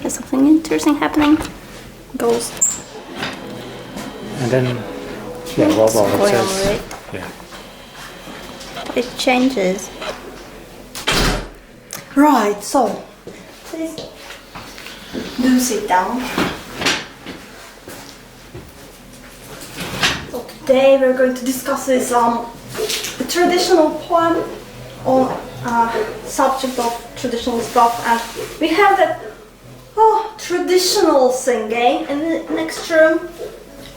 There's something interesting happening. Ghost. And then, yeah, well, it Going on says, with yeah. it changes. Right, so please do sit down. So today we're going to discuss this a traditional poem on subject of traditional stuff, and we have that traditional singing in the next room,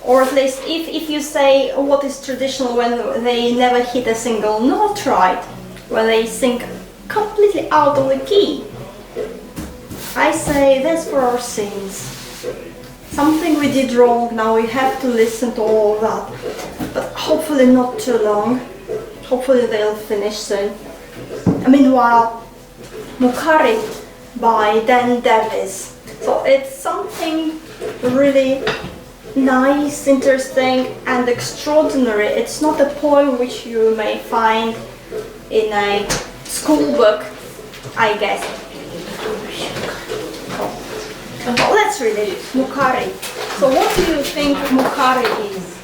or at least if you say what is traditional when they never hit a single note right, when they sing completely out of the key, I say that's for our sins. Something we did wrong, now we have to listen to all of that, but hopefully not too long. Hopefully they'll finish soon. Meanwhile, Mookari by Dan Davis. So it's something really nice, interesting and extraordinary. It's not a poem which you may find in a school book, I guess. Oh, let's read it. Mookari. So what do you think Mookari is?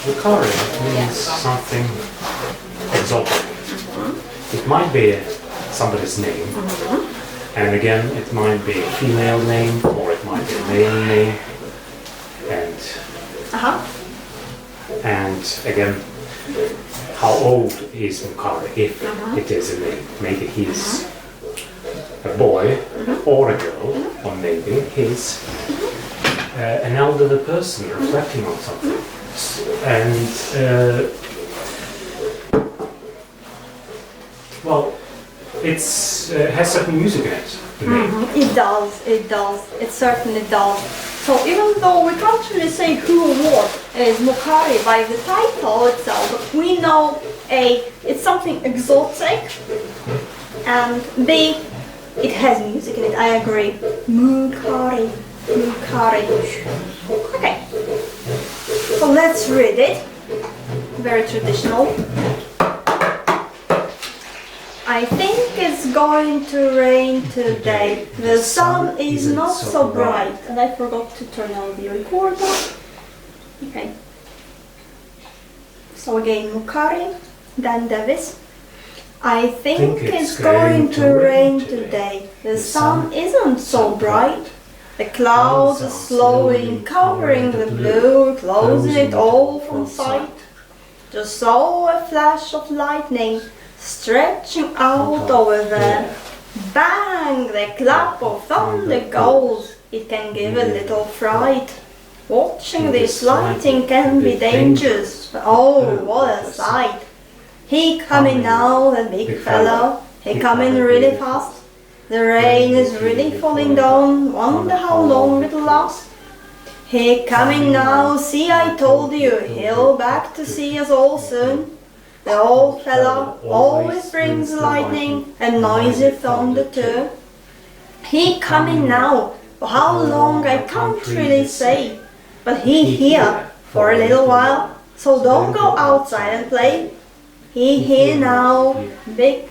Mookari means something exotic. It might be somebody's name, and again, it might be a female name, or it might be a male name, and again, how old is Mookari if it is a name? Maybe he's a boy or a girl, or maybe he's an elderly person reflecting on something, and well, it's has certain music in it. It does, it certainly does. So even though we can't really say who or what is Mookari by the title itself, but we know A, it's something exotic, and B, it has music in it, I agree. Mookari. Okay, so let's read it. Very traditional. I think it's going to rain today. The sun is not so bright. And I forgot to turn on the recorder. Okay. So again, Mookari, Dan Davis. I think it's going to rain today. The sun isn't so bright. The clouds are slowly covering the blue, closing it all from sight. Just saw a flash of lightning stretching out over there. Bang! The clap of thunder goes. It can give a little fright. Watching this lightning can be dangerous, but oh, what a sight! He coming now, the big fellow. He coming really fast. The rain is really falling down. Wonder how long it'll last. He coming now, see I told you, he'll back to see us all soon. The old fellow always brings lightning and noisy thunder too. He coming now, for how long I can't really say, but he here for a little while, so don't go outside and play. He here now, big.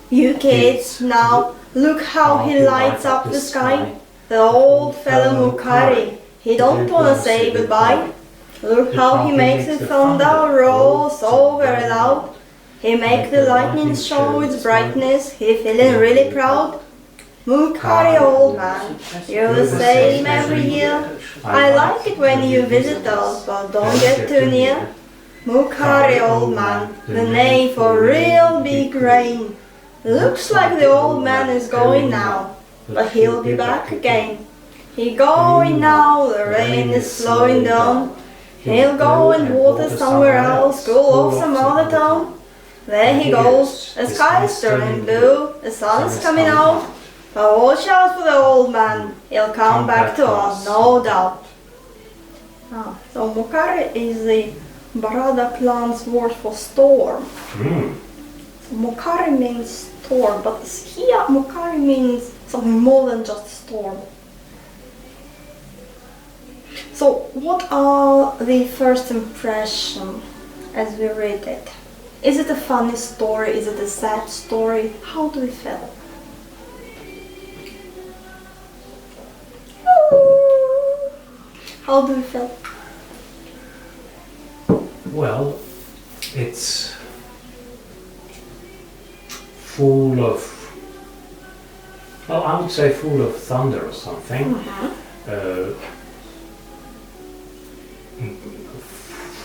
You kids now, look how he lights up the sky. The old fellow Mookari, he don't wanna say goodbye. Look how he makes the thunder roll so very loud. He make the lightning show its brightness, he feeling really proud. Mookari old man, you're the same every year. I like it when you visit us, but don't get too near. Mookari old man, the name for real big rain. Looks like the old man is going now, but he'll be back again. He going now, the rain is slowing down. He'll go and water somewhere else, cool off some other town. There he goes, the sky is turning blue, the sun's coming out. But watch out for the old man, he'll come back to us, no doubt. So Mookari is the Barada clan's word for storm. So Mookari means storm, but here Mookari means something more than just storm. So what are the first impressions as we read it? Is it a funny story? Is it a sad story? How do we feel? How do you feel? Well, it's full of, well, I would say full of thunder or something.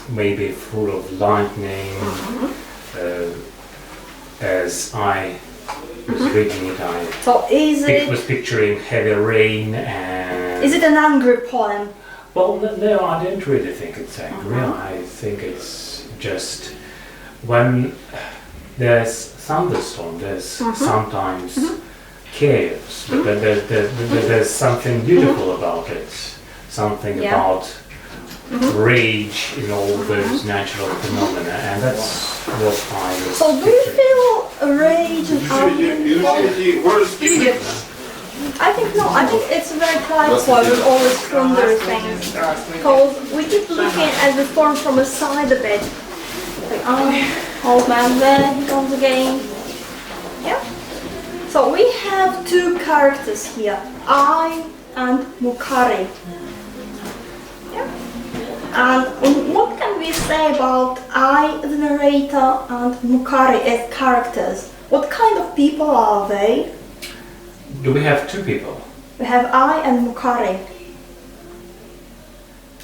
Maybe full of lightning. As I was reading it, I was picturing heavy rain and... Is it an angry poem? Well, no, I don't really think it's angry. I think it's just when there's thunderstorm, there's sometimes chaos, but there's something beautiful about it. Something about rage in all those natural phenomena, and that's what I was So do you feel rage and anger? I think no, I think it's a very quiet poem with all these thunder things. Because we keep looking at the storm from a side a bit. Like, oh, old man, there he comes again. Yeah. So we have two characters here, I and Mookari. Yeah. And what can we say about I, the narrator, and Mookari as characters? What kind of people are they? Do we have two people? We have I and Mookari.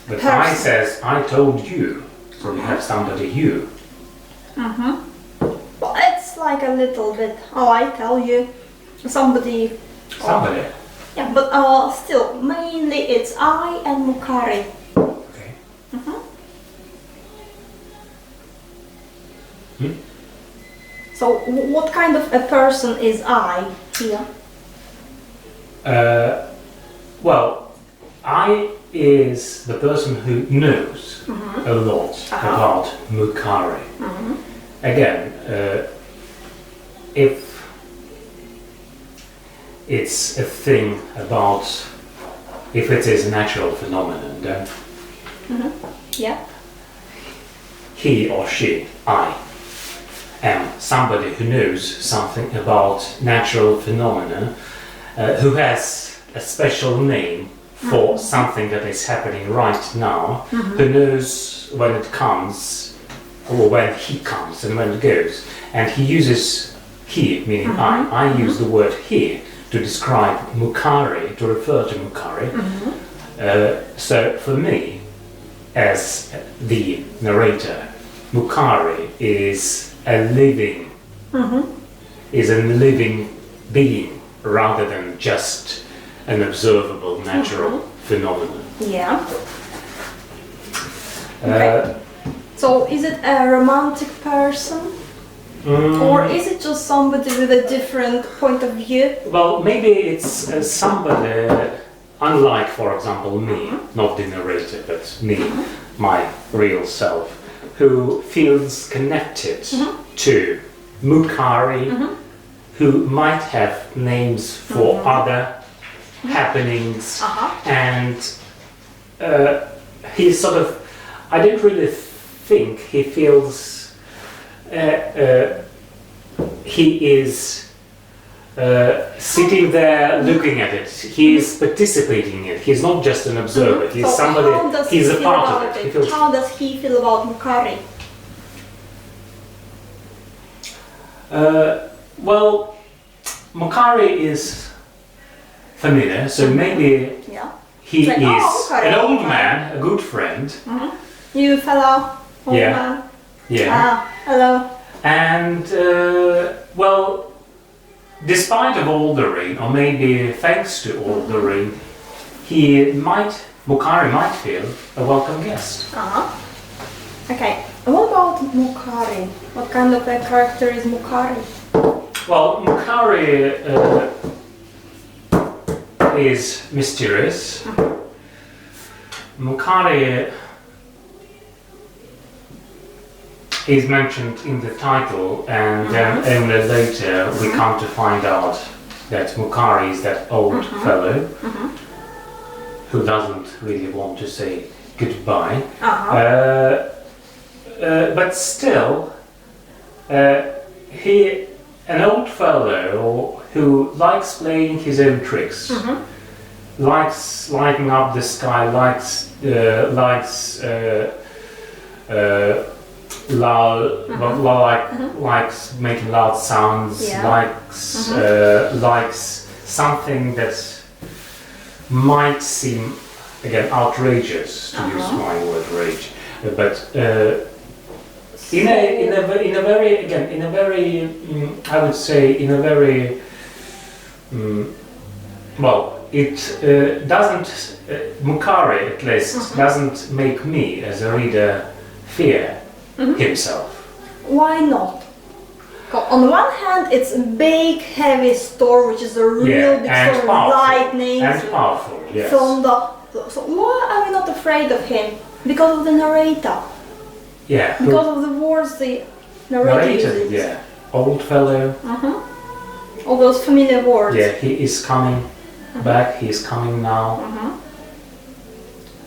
But I says, I told you, so we have somebody you. Well, it's like a little bit, oh, I tell you, somebody. Somebody? Yeah, but still, mainly it's I and Mookari. Okay. So, what kind of a person is I here? Well, I is the person who knows a lot about Mookari. Again, if it's a thing about, if it is a natural phenomenon, then Yeah. he or she, I, am somebody who knows something about natural phenomena, who has a special name for something that is happening right now, who knows when it comes, or when he comes and when it goes. And he uses he, meaning I use the word he to describe Mookari, to refer to Mookari. So for me, as the narrator, Mookari is a living, being rather than just an observable natural phenomenon. Yeah. Okay. So is it a romantic person? Or is it just somebody with a different point of view? Well, maybe it's somebody, unlike, for example, me, not the narrator, but me, my real self, who feels connected to Mookari, who might have names for other happenings, and he's sort of, I don't really think he feels he is sitting there looking at it. He is participating in it. He's not just an observer. He's so somebody. He's a part of it. How does he feel about Mookari? Well, Mookari is familiar, so maybe he like, is an old man, a good friend. You fellow, old man. Yeah. Hello. And well, despite of all the rain, or maybe thanks to all the rain, Mookari might feel a welcome guest. Okay. And what about Mookari? What kind of a character is Mookari? Well, Mookari is mysterious. Mookari is mentioned in the title, and then only later we come to find out that Mookari is that old fellow who doesn't really want to say goodbye. But still, an old fellow who likes playing his own tricks, likes lighting up the sky, likes loud, likes making loud sounds, likes something that might seem, again, outrageous, to use my word rage, but in a very I would say in a very well, it doesn't, Mookari at least, doesn't make me as a reader fear himself. Why not? On one hand, it's a big, heavy story, which is a real big story, lightning, and powerful, yes. thunder. So why are we not afraid of him? Because of the narrator. Yeah. Because of the words the narrator uses. Yeah. Old fellow. All those familiar words. Yeah, he is coming back. He is coming now.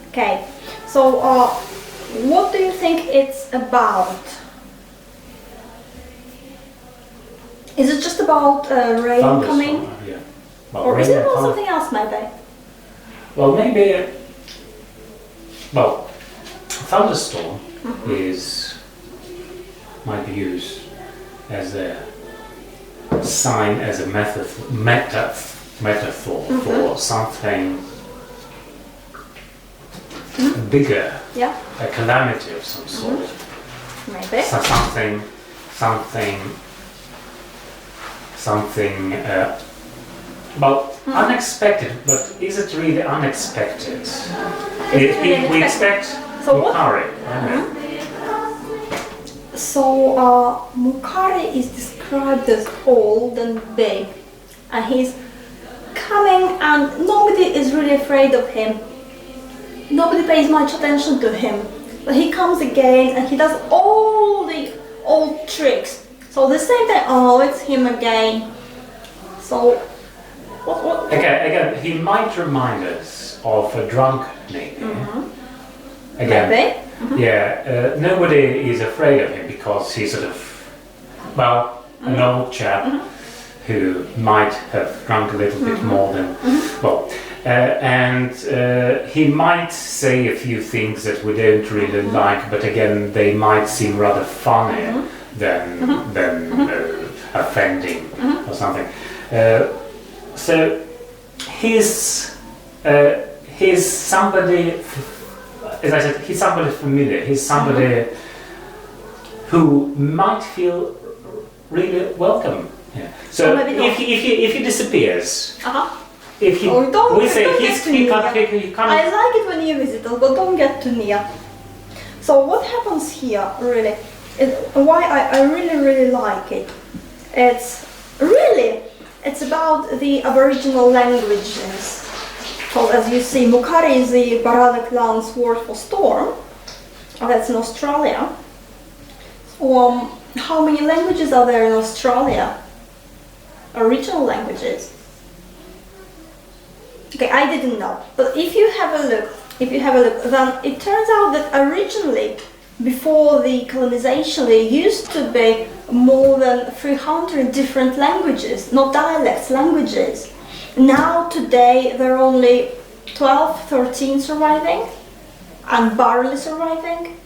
Okay. So, what do you think it's about? Is it just about rain coming? Yeah. Or is it about something else, maybe? Well, maybe. Well, thunderstorm might be used as a sign, as a metaphor for something bigger, a calamity of some sort. Maybe. So something unexpected, but is it really unexpected? We expect Mookari. So Mookari is described as old and big, and he's coming, and nobody is really afraid of him. Nobody pays much attention to him, but he comes again, and he does all the old tricks. So the same time, oh, it's him again. So what? Again, he might remind us of a drunk maybe. Again, maybe. Nobody is afraid of him because he's sort of, an old chap who might have drunk a little bit more than, and he might say a few things that we don't really like, but again, they might seem rather funny than offending or something. So he's somebody. As I said, he's somebody familiar. He's somebody who might feel really welcome. Yeah. So if he disappears, if he, we say he can't. I like it when you visit us, but don't get too near. So what happens here, really? Why I really like it? It's about the aboriginal languages. So as you see, Mookari is the Barada clan's word for storm. That's in Australia. So, how many languages are there in Australia? Original languages. Okay, I didn't know. But if you have a look, then it turns out that originally, before the colonization, there used to be more than 300 different languages, not dialects, languages. Now, today, there are only 12, 13 surviving, and barely surviving.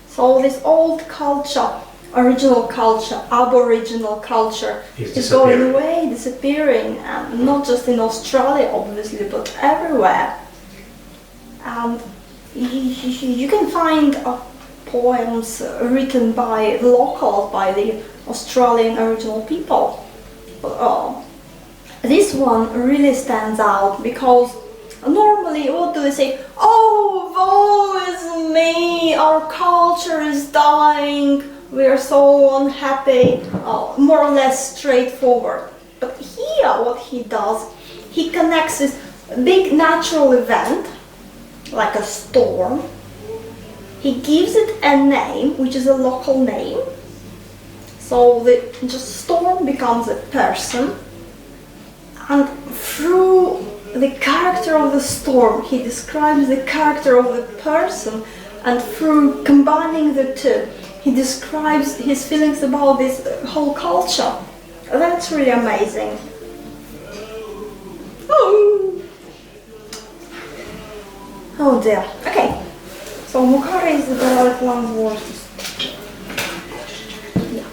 So this old culture, original culture, aboriginal culture is going away, disappearing, and not just in Australia, obviously, but everywhere. And you can find poems written by the locals, by the Australian original people. This one really stands out because normally, what do they say? Oh, woe is me, our culture is dying, we are so unhappy, more or less straightforward. But here, what he does, he connects this big natural event, like a storm. He gives it a name, which is a local name. So the storm becomes a person. And through the character of the storm, he describes the character of the person, and through combining the two, he describes his feelings about this whole culture. That's really amazing. Oh dear. Okay. So Mookari is the Dalai Lama's word. Yeah.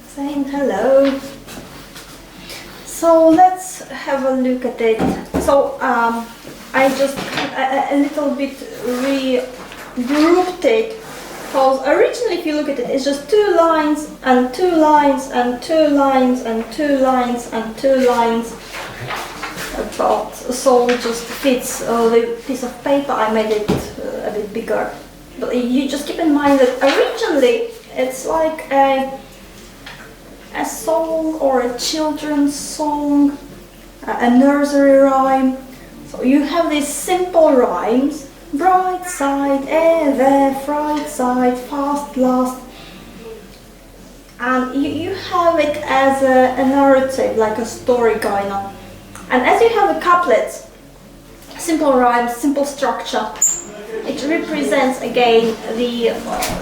Saying hello. So let's have a look at it. So I just a little bit regrouped it. Because originally, if you look at it, it's just 2 lines and 2 lines and 2 lines and 2 lines and 2 lines. But so it just fits the piece of paper. I made it a bit bigger. But you just keep in mind that originally it's like a song or a children's song, a nursery rhyme. So you have these simple rhymes. Bright side, ever, fright side, fast, last. And you have it as a narrative, like a story going on. And as you have the couplets, simple rhymes, simple structure, it represents again the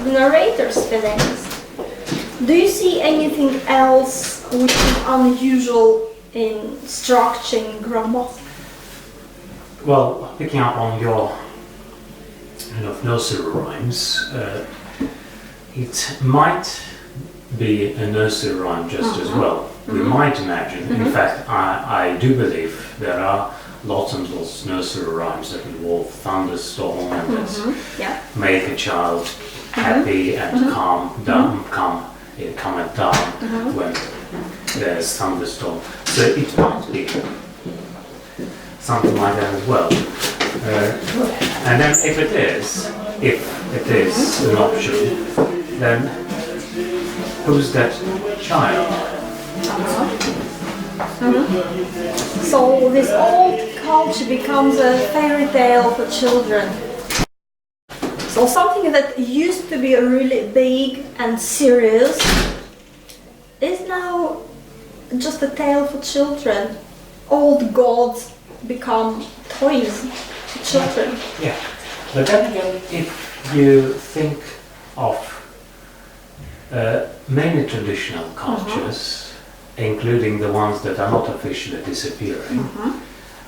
narrator's feelings. Do you see anything else which is unusual in structure, in grammar? Well, picking up on your nursery rhymes, it might be a nursery rhyme just as well. We might imagine, in fact, I do believe there are lots and lots of nursery rhymes that involve thunderstorm and that make a child happy and calm and down when there's thunderstorm. So it might be something like that as well. And then if it is an option, then who's that child? So this old culture becomes a fairy tale for children. So something that used to be really big and serious is now just a tale for children. Old gods become toys for children. Yeah, but then again, if you think of many traditional cultures, including the ones that are not officially disappearing,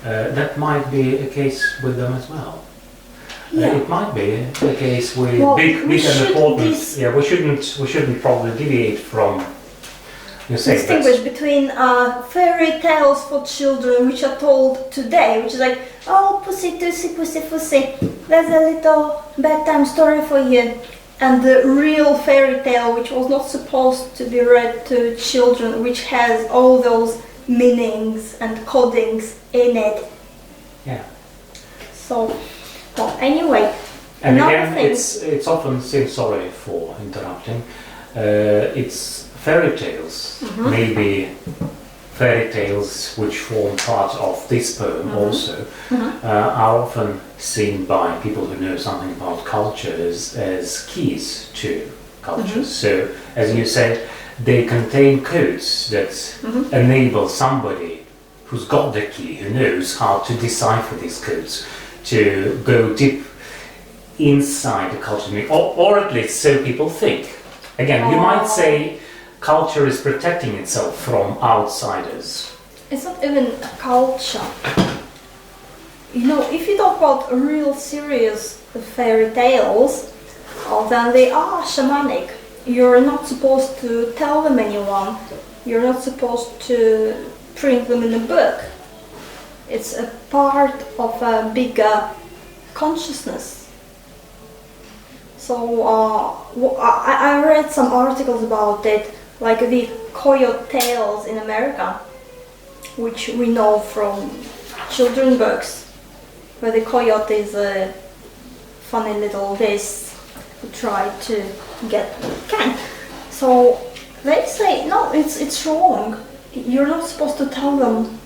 that might be a case with them as well. Yeah. It might be a case with big and important. Yeah, we shouldn't probably deviate from. Distinguish between fairy tales for children which are told today, which is like, oh, pussy, tussy, pussy, fussy, there's a little bedtime story for you, and the real fairy tale which was not supposed to be read to children, which has all those meanings and codings in it. Yeah. So, well, anyway. And again, it's often seen, sorry for interrupting, it's fairy tales, maybe fairy tales which form part of this poem also, are often seen by people who know something about cultures as keys to cultures. So, as you said, they contain codes that enable somebody who's got the key, who knows how to decipher these codes, to go deep inside the culture, or at least so people think. Again, you might say culture is protecting itself from outsiders. It's not even a culture. You know, if you talk about real serious fairy tales, then they are shamanic. You're not supposed to tell them anyone. You're not supposed to print them in a book. It's a part of a bigger consciousness. So I read some articles about it, like the coyote tales in America, which we know from children's books, where the coyote is a funny little beast who tried to get what he can. So they say, no, it's wrong. You're not supposed to tell them.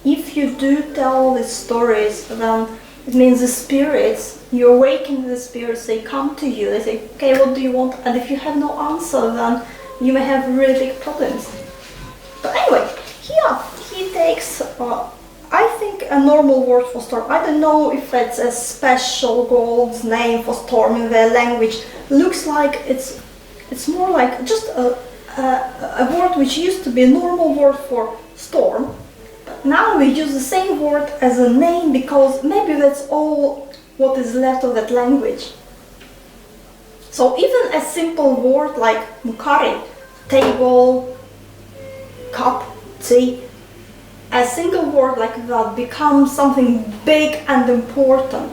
If you do tell these stories, then it means the spirits, you awaken the spirits, they come to you, they say, okay, what do you want? And if you have no answer, then you may have really big problems. But anyway, here he takes, I think, a normal word for storm. I don't know if it's a special God's name for storm in their language. Looks like it's more like just a a word which used to be a normal word for storm. But now we use the same word as a name because maybe that's all what is left of that language. So even a simple word like Mookari, table, cup, tea, a single word like that becomes something big and important.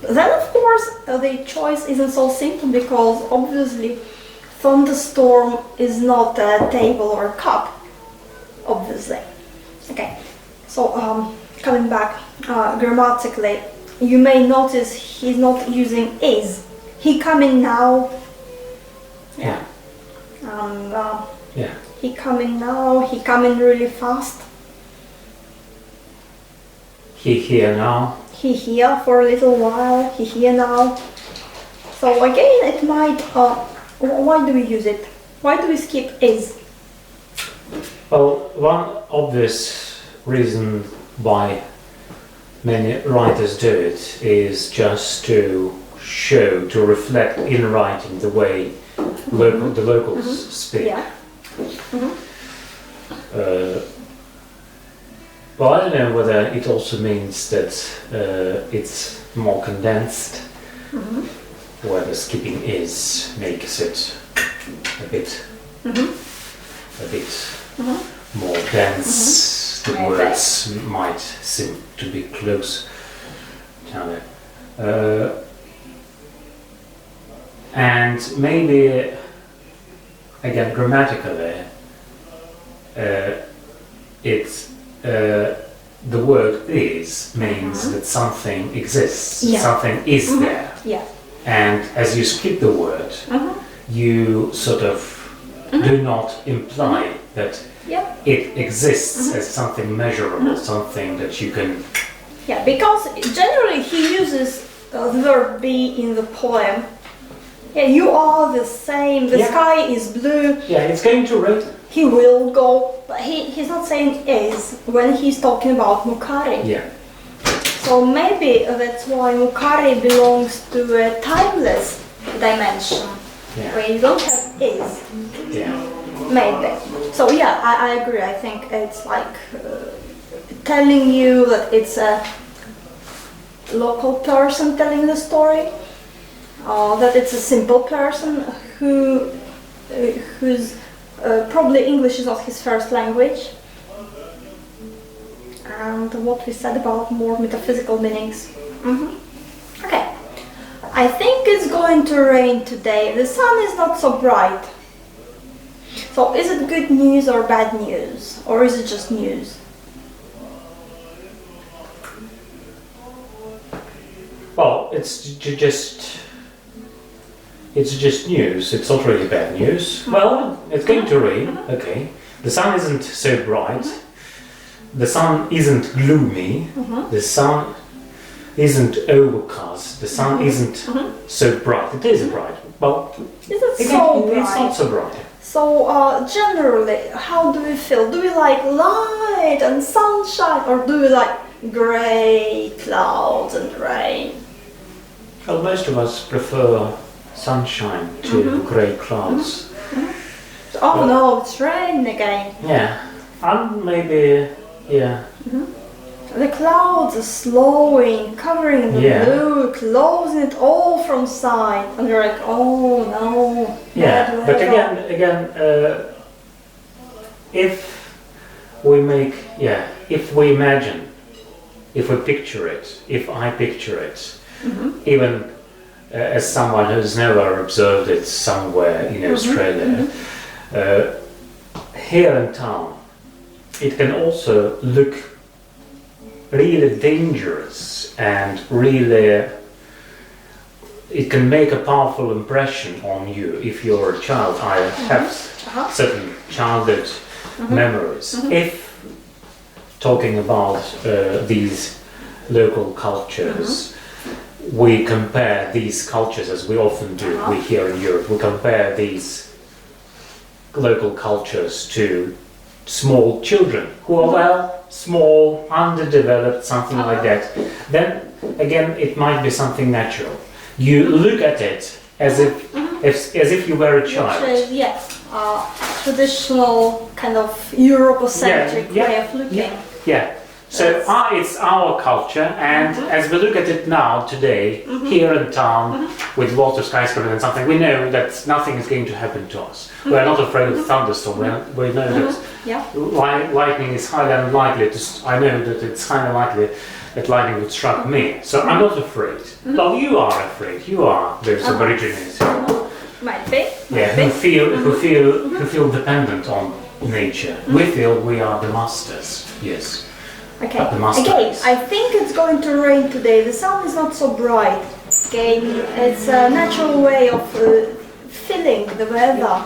Then of course the choice isn't so simple because obviously thunderstorm is not a table or a cup, obviously. Okay, so coming back grammatically, you may notice he's not using is. He coming now. Yeah. And Yeah. he coming now, he coming really fast. He here now. He here for a little while, he here now. So again, it might, why do we use it? Why do we skip is? Well, one obvious reason why many writers do it is just to show, to reflect in writing the way the locals speak. Yeah. Well, I don't know whether it also means that it's more condensed, whether skipping is makes it a bit more dense. The words might seem to be close together. And maybe, again, grammatically, the word is means that something exists, something is there. Yeah. And as you skip the word, you sort of do not imply that it exists as something measurable, something that you can... Yeah, because generally he uses the verb be in the poem. Yeah, you are the same, the sky is blue. Yeah, it's going to rain. He will go, but he's not saying is when he's talking about Mookari. Yeah. So maybe that's why Mookari belongs to a timeless dimension, where you don't have is. Yeah. Maybe. So yeah, I agree. I think it's like telling you that it's a local person telling the story, that it's a simple person who's probably English is not his first language, and what we said about more metaphysical meanings. Okay, I think it's going to rain today. The sun is not so bright. So is it good news or bad news, or is it just news? Well, it's just news. It's not really bad news. Well, it's going to rain. Okay. The sun isn't so bright. The sun isn't gloomy. The sun isn't overcast. The sun isn't so bright. It is bright. Well, Is it so bright? It's not so bright. So generally, how do we feel? Do we like light and sunshine, or do we like grey clouds and rain? Well, most of us prefer sunshine to grey clouds. Oh no, it's raining again. Yeah, and maybe, The clouds are slowing, covering the blue, closing it all from sight, and you're like, oh no. Yeah, but again, if we imagine, if we picture it, if I picture it, even as someone who's never observed it somewhere in Australia, here in town, it can also look really dangerous and really it can make a powerful impression on you if you're a child. I have certain childhood memories. If talking about these local cultures, we compare these cultures, as we often do, we here in Europe, we compare these local cultures to small children who are small, underdeveloped, something like that, then again it might be something natural. You look at it as if you were a child. traditional kind of Eurocentric way of looking. Yeah. So it's our culture, and as we look at it now, today, here in town, with lots of skyscrapers and something, we know that nothing is going to happen to us. We're not afraid of thunderstorm. We know that lightning is highly unlikely. I know that it's highly likely that lightning would strike me. So I'm not afraid. Well, you are afraid. You are those aborigines. Might be. Yeah, who feel dependent on nature. We feel we are the masters. Yes. Okay, again, I think it's going to rain today. The sun is not so bright. Again, it's a natural way of feeling the weather.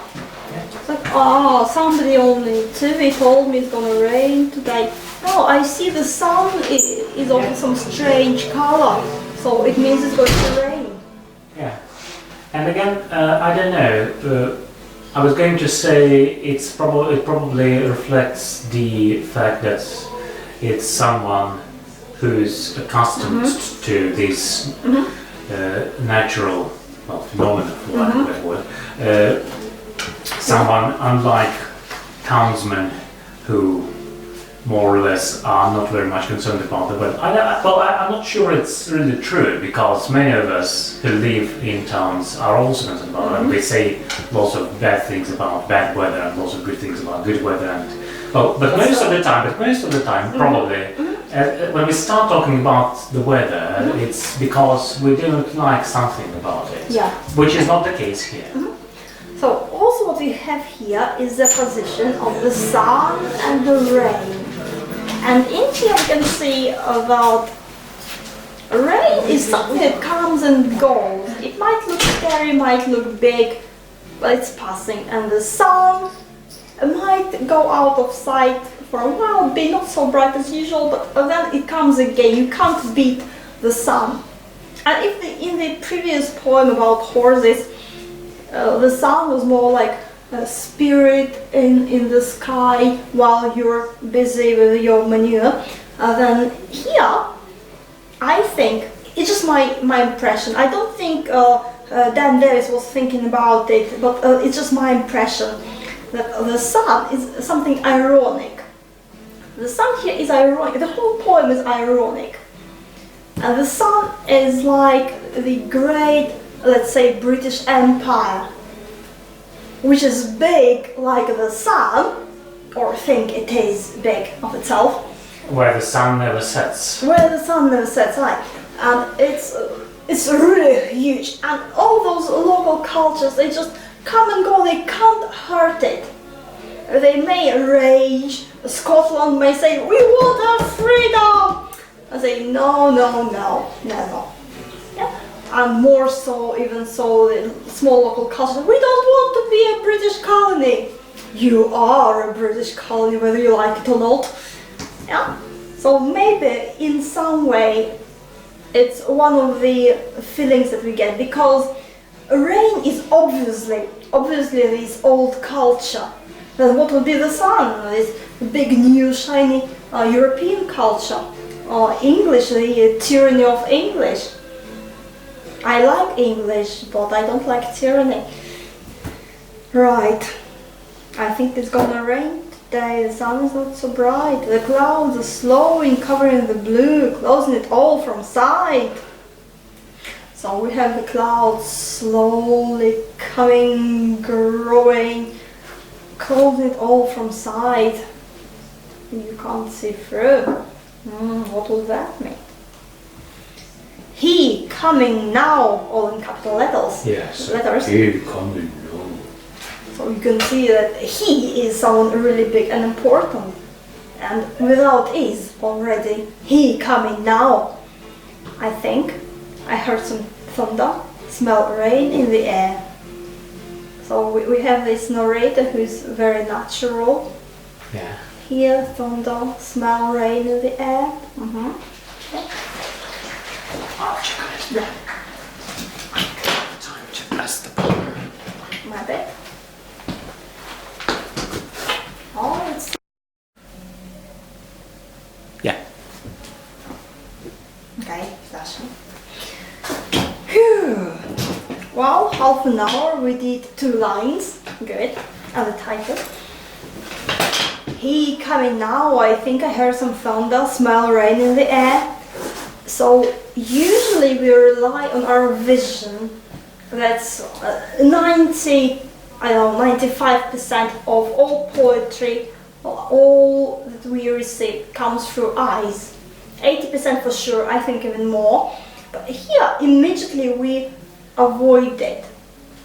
It's like, oh, somebody on the TV told me it's going to rain today. No, I see the sun is of some strange color, so it means it's going to rain. Yeah, and again, I don't know. I was going to say it probably reflects the fact that it's someone who's accustomed to this natural phenomenon, for lack of a better word. Someone unlike townsmen who more or less are not very much concerned about the weather. I'm not sure it's really true, because many of us who live in towns are also concerned about it. We say lots of bad things about bad weather and lots of good things about good weather. And but most of the time, probably, when we start talking about the weather, it's because we don't like something about it, which is not the case here. So also what we have here is the position of the sun and the rain. And in here we can see about rain is something that comes and goes. It might look scary, might look big, but it's passing. And the sun might go out of sight for a while, be not so bright as usual, but then it comes again. You can't beat the sun. And if in the previous poem about horses, the sun was more like a spirit in the sky while you're busy with your manure, then here, I think, it's just my impression. I don't think Dan Davis was thinking about it, but it's just my impression that the sun is something ironic. The sun here is ironic. The whole poem is ironic. And the sun is like the great, let's say, British Empire, which is big like the sun, or think it is big of itself. Where the sun never sets. Where the sun never sets, right. And it's really huge. And all those local cultures, they just come and go, they can't hurt it. They may rage. Scotland may say, we want our freedom. I say, no, never. Yeah? And more so, even so, the small local cultures, we don't want to be a British colony. You are a British colony, whether you like it or not. Yeah? So maybe in some way it's one of the feelings that we get, because rain is obviously this old culture. Then what would be the sun? This big new shiny European culture, or English, the tyranny of English. I like English, but I don't like tyranny. Right. I think it's gonna rain today. The sun is not so bright. The clouds are slowing, covering the blue, closing it all from sight. So we have the clouds slowly coming, growing, closing it all from sight. You can't see through. What does that mean? He coming now, all in capital letters. Yes. Letters. He coming now. So you can see that he is someone really big and important. And without is already, he coming now. I think I heard some thunder, smell rain in the air. So we have this narrator who's very natural. Yeah. Hear thunder, smell rain in the air. Yeah. Oh, check it. Yeah. Time to press the button. My bad. Oh, it's... Yeah. Okay, flashing. Phew. Well, half an hour we did 2 lines. Good. as a title. He coming now, I think I heard some thunder, smell rain in the air. So usually we rely on our vision. That's 95% of all poetry, all that we receive comes through eyes. 80% for sure, I think even more. But here, immediately we avoid it.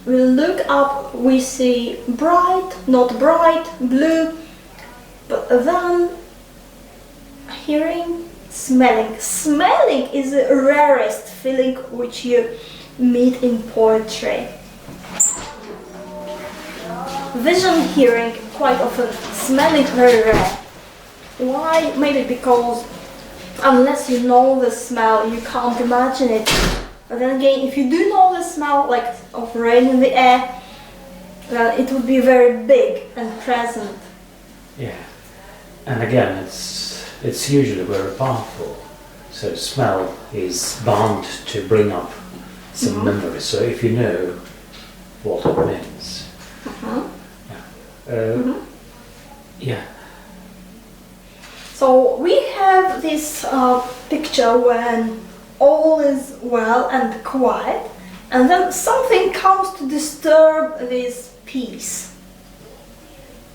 We look up, we see bright, not bright, blue, but then hearing, smelling. Smelling is the rarest feeling which you meet in poetry. Vision, hearing, quite often. Smelling, very rare. Why? Maybe because unless you know the smell, you can't imagine it. But then again, if you do know the smell, like of rain in the air, it would be very big and present. Yeah, and again, it's usually very powerful. So smell is bound to bring up some memory. So if you know what it means, yeah. So we have this picture when all is well and quiet, and then something comes to disturb this peace.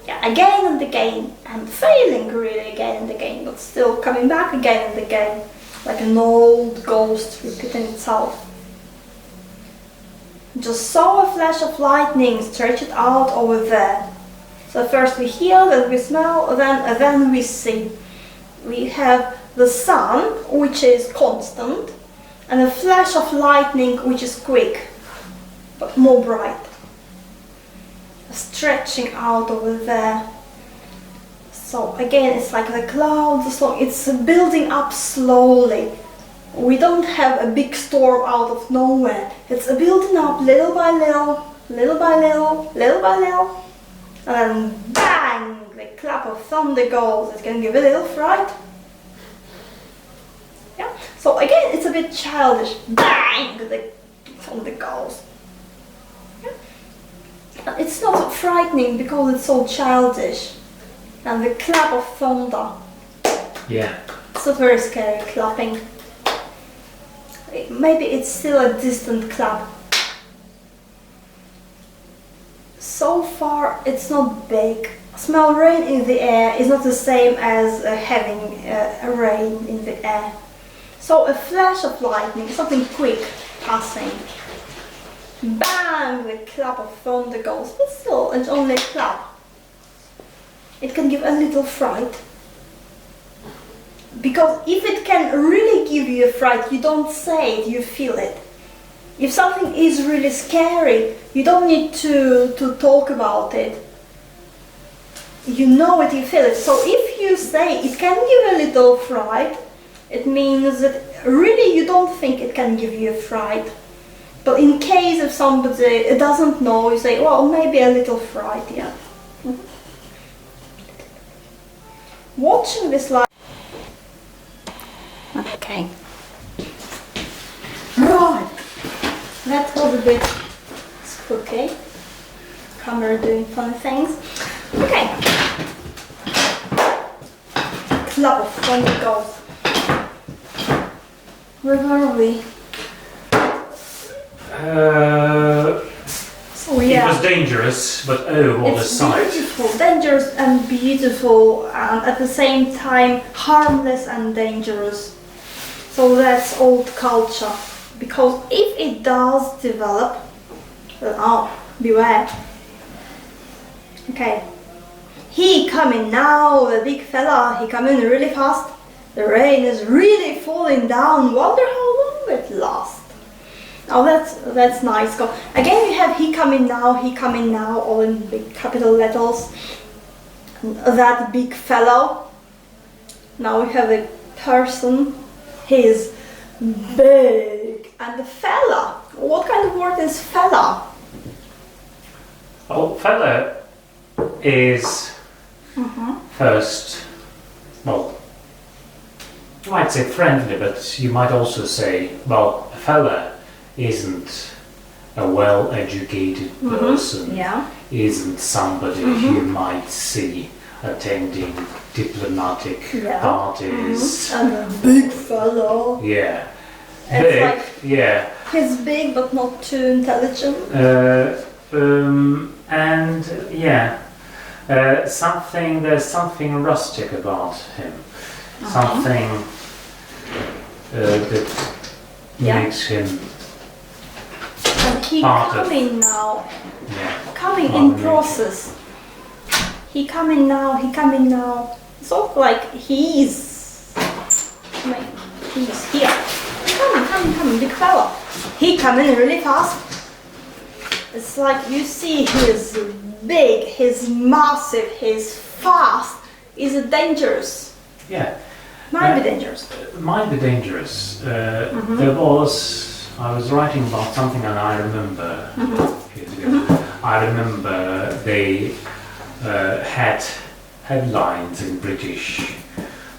Yeah, again and again, and failing really again and again, but still coming back again and again, like an old ghost repeating itself. Just saw a flash of lightning stretched out over there. So first we hear, then we smell, then we see. We have the sun, which is constant, and a flash of lightning, which is quick, but more bright. Stretching out over there. So again, it's like the clouds, it's building up slowly. We don't have a big storm out of nowhere. It's building up little by little, little by little, little by little, and then bang, the clap of thunder goes. It can give a little fright. Yeah. So again, it's a bit childish. Bang, the thunder goes. It's not frightening because it's so childish. And the clap of thunder. Yeah. It's not very scary clapping. Maybe it's still a distant clap. So far it's not big. Smell rain in the air is not the same as having a rain in the air. So a flash of lightning, something quick passing. Bang! The clap of thunder goes, but still it's only a clap. It can give a little fright. Because if it can really give you a fright, you don't say it, you feel it. If something is really scary, you don't need to talk about it. You know it, you feel it. So if you say it can give a little fright, it means that really you don't think it can give you a fright. But in case if somebody doesn't know, you say, well, maybe a little fright, yeah. Watching this live. Okay. Right. That was a bit spooky. Camera doing funny things. Okay. Club of thunder goes. Where were we? So yeah. It was dangerous, but oh, what a sight. It's beautiful, dangerous and beautiful, and at the same time harmless and dangerous. So that's old culture. Because if it does develop, then beware. Okay. He coming now, the big fella, he coming really fast. The rain is really falling down. Wonder how long it lasts. Oh, that's nice. Again, we have he coming now, all in big capital letters. That big fellow. Now we have a person. He's big. And the fella. What kind of word is fella? Oh, fella is first, well, you might say friendly, but you might also say, well, a fella isn't a well-educated person isn't somebody you might see attending diplomatic parties. And a big fellow. Yeah. It's Big, like he's big but not too intelligent. And there's something rustic about him. Something that makes him. And he coming now. Coming in process. He coming now. It's all like he's here. Coming, big fella. He coming really fast. It's like you see he's big, he's massive, he's fast. Is it dangerous? Yeah. Might be dangerous. Might be dangerous. I was writing about something and I remember I remember they had headlines in British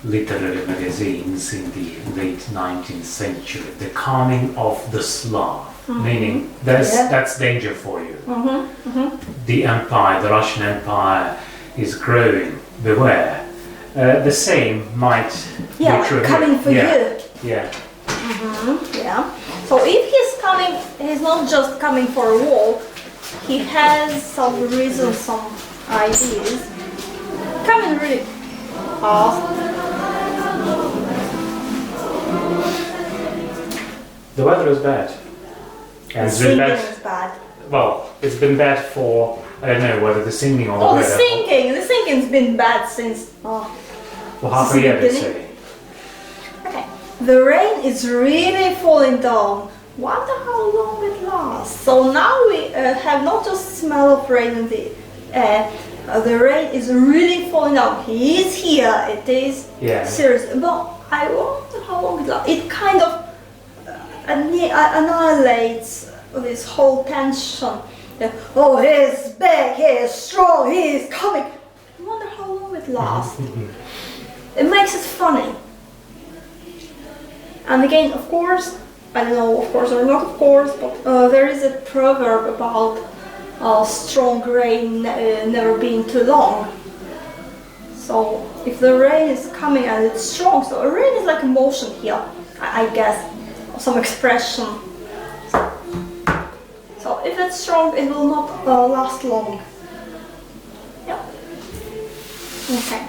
literary magazines in the late 19th century. The coming of the Slav, meaning that's danger for you. The empire, the Russian Empire is growing. Beware. The same might be true. Coming for you. Yeah. So if he's coming, he's not just coming for a war. He has some reasons, some ideas. Coming really fast. The weather is bad. And the singing is bad. Well, it's been bad for, I don't know whether the singing or the weather. The singing's been bad since for half a year, let's say. Okay, the rain is really falling down. Wonder how long it lasts. So now we have not just smell of rain in the air. The rain is really falling down. He is here. It is serious. But I wonder how long it lasts. It kind of annihilates this whole tension. Oh, he's big, he's strong, he's coming. I wonder how long it lasts. It makes it funny. And again, of course, I don't know, of course or not of course, but there is a proverb about strong rain never being too long. So if the rain is coming and it's strong, so a rain is like a motion here, I guess, some expression. So if it's strong, it will not last long. Yeah. Okay.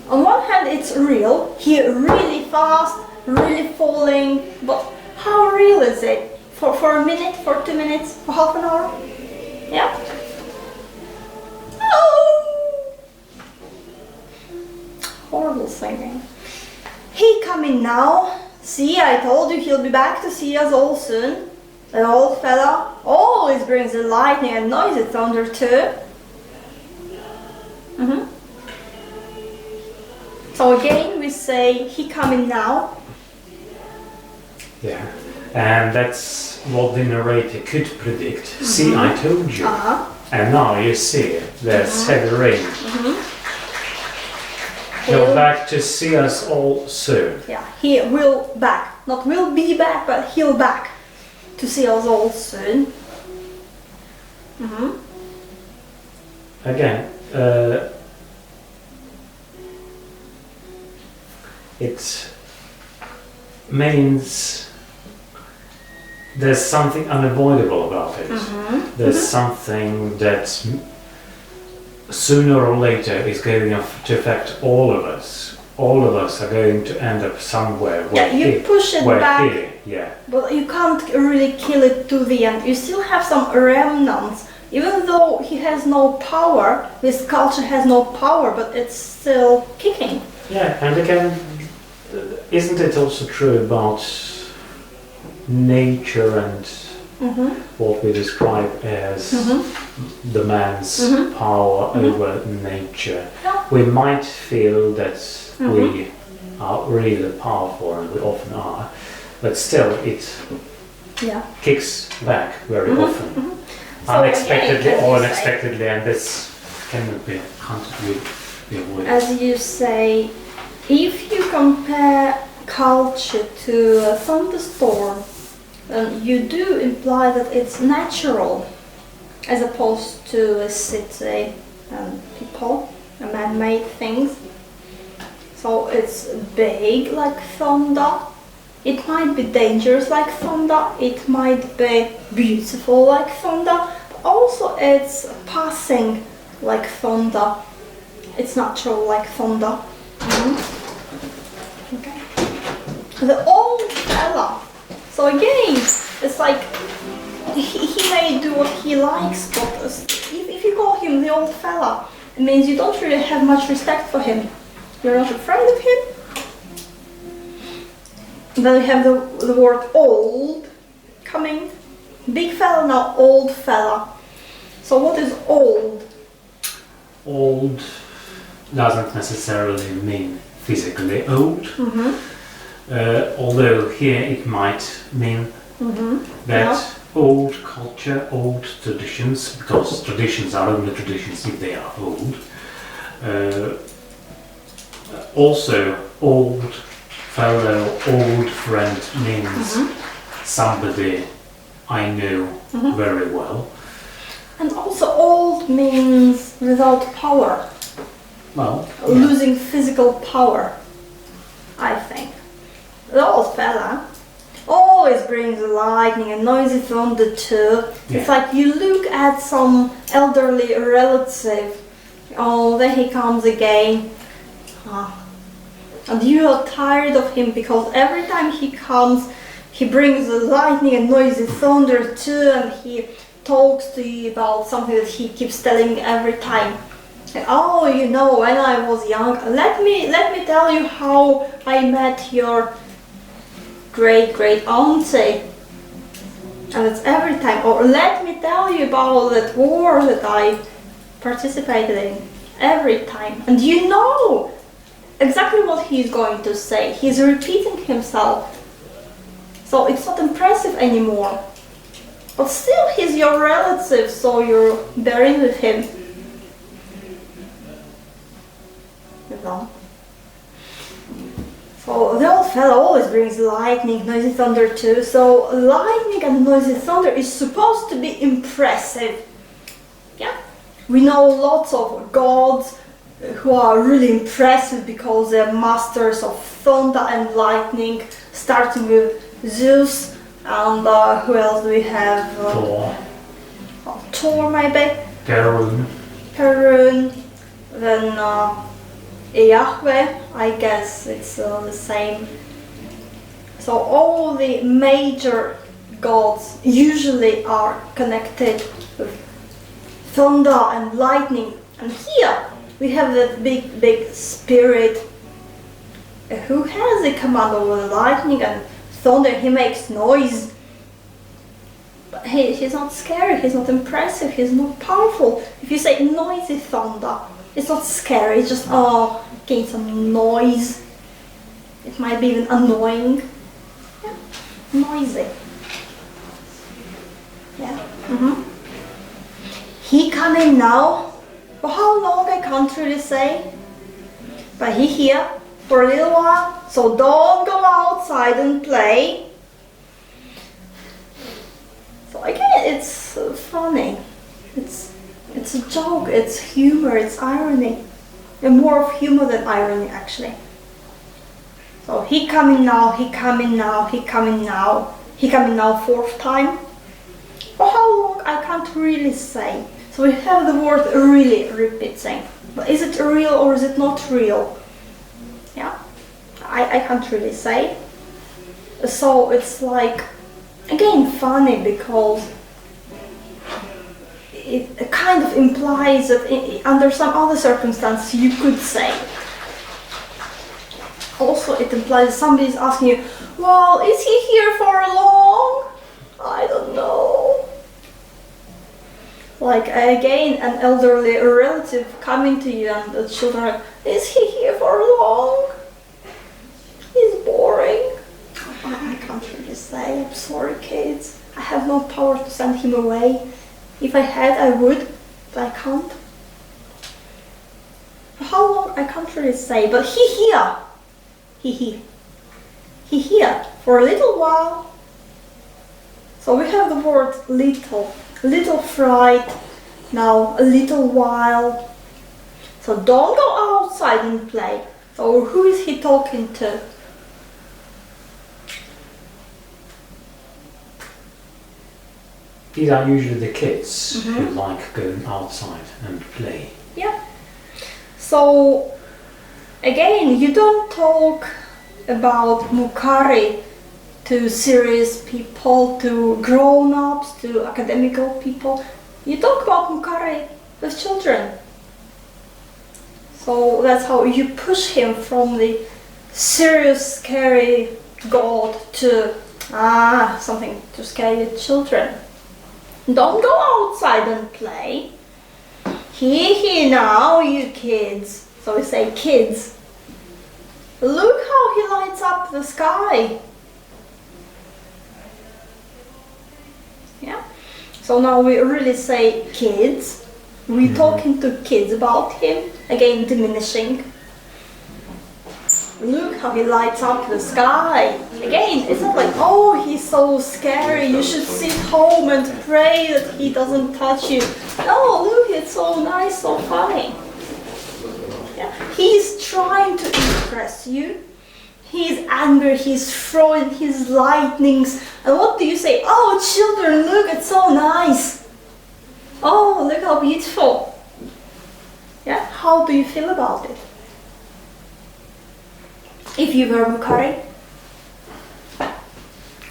On one hand, it's real. Here, really fast, really falling. But how real is it? For a minute, for 2 minutes, for half an hour? Yeah. Oh! Horrible singing. He coming now. See, I told you he'll be back to see us all soon. An old fella always brings the lightning and noisy thunder too. So again we say, he coming now. Yeah, and that's what the narrator could predict. See, I told you. And now you see, there's heavy rain. He'll back to see us all soon. Yeah, he will back. Not will be back, but he'll back to see us all soon. Again, it means there's something unavoidable about it. There's something that sooner or later is going to affect all of us. All of us are going to end up somewhere. You push it back, here, but you can't really kill it to the end. You still have some remnants. Even though he has no power, this culture has no power, but it's still kicking. Yeah, and again, isn't it also true about nature and what we describe as the man's power over nature? We might feel that we are really powerful, and we often are, but still it kicks back very often. So unexpectedly or unexpectedly, and this can't be avoided. As you say, if you compare culture to a thunderstorm, you do imply that it's natural as opposed to a city and people, man-made things. So it's big like thunder. It might be dangerous like thunder. It might be beautiful like thunder. But also it's passing like thunder. It's natural like thunder. Okay. The old fella. So again, it's like he may do what he likes, but if you call him the old fella, it means you don't really have much respect for him. You're not afraid of him. And then we have the word old coming. Big fella, now old fella. So what is old? Old doesn't necessarily mean physically old. Although here it might mean that old culture, old traditions, because traditions are only traditions if they are old. Also, old fellow, old friend means somebody I know very well. And also old means without power. Well, losing physical power, I think. The old fella always brings lightning and noisy thunder too. Yeah. It's like you look at some elderly relative, oh, there he comes again. And you are tired of him because every time he comes, he brings the lightning and noisy thunder too, and he talks to you about something that he keeps telling every time. And, oh, you know, when I was young, let me tell you how I met your great auntie. And it's every time. Or let me tell you about that war that I participated in. Every time. And you know exactly what he's going to say. He's repeating himself. So it's not impressive anymore. But still he's your relative, so you're bearing with him. You know. So the old fellow always brings lightning, noisy thunder too. So lightning and noisy thunder is supposed to be impressive. Yeah. We know lots of gods who are really impressive because they're masters of thunder and lightning, starting with Zeus, and who else do we have? Thor. Thor maybe? Perun. Then Yahweh, I guess it's the same. So all the major gods usually are connected with thunder and lightning. And here we have that big spirit who has the command over the lightning and thunder. He makes noise. But he's not scary, he's not impressive, he's not powerful. If you say noisy thunder, it's not scary, it's just, oh, getting some noise. It might be even annoying. Yeah, noisy. Yeah. He coming now. For how long I can't really say. But he here for a little while, so don't go outside and play. So again, it's funny. It's a joke, it's humor, it's irony. And more of humor than irony, actually. So he coming now, he coming now, he coming now. He coming now fourth time. For how long, I can't really say. So we have the word really repeating. But is it real or is it not real? Yeah, I can't really say. So it's like, again, funny because it kind of implies that under some other circumstances you could say. Also, it implies somebody's asking you, well, is he here for long? I don't know. Like, again, an elderly relative coming to you and the children are, is he here for long? He's boring. I can't really say. I'm sorry, kids. I have no power to send him away. If I had, I would, but I can't. For how long, I can't really say. But he here. he here for a little while. So we have the word little fright, now a little while. So don't go outside and play. So who is he talking to? These are usually the kids who like going outside and play. Yeah. So again, you don't talk about Mookari to serious people, to grown-ups, to academical people. You talk about Mookari with children. So that's how you push him from the serious, scary god to something to scare your children. Don't go outside and play. Here now, you kids. So we say kids. Look how he lights up the sky. Yeah. So now we really say kids. We're talking to kids about him. Again, diminishing. Look how he lights up the sky. Again, it's not like, oh, he's so scary, you should sit home and pray that he doesn't touch you. No, look, it's so nice, so funny. Yeah. He's trying to impress you. He's angry, he's throwing his lightnings. And what do you say? Oh, children, look, it's so nice. Oh, look how beautiful. Yeah, how do you feel about it? If you were Mookari?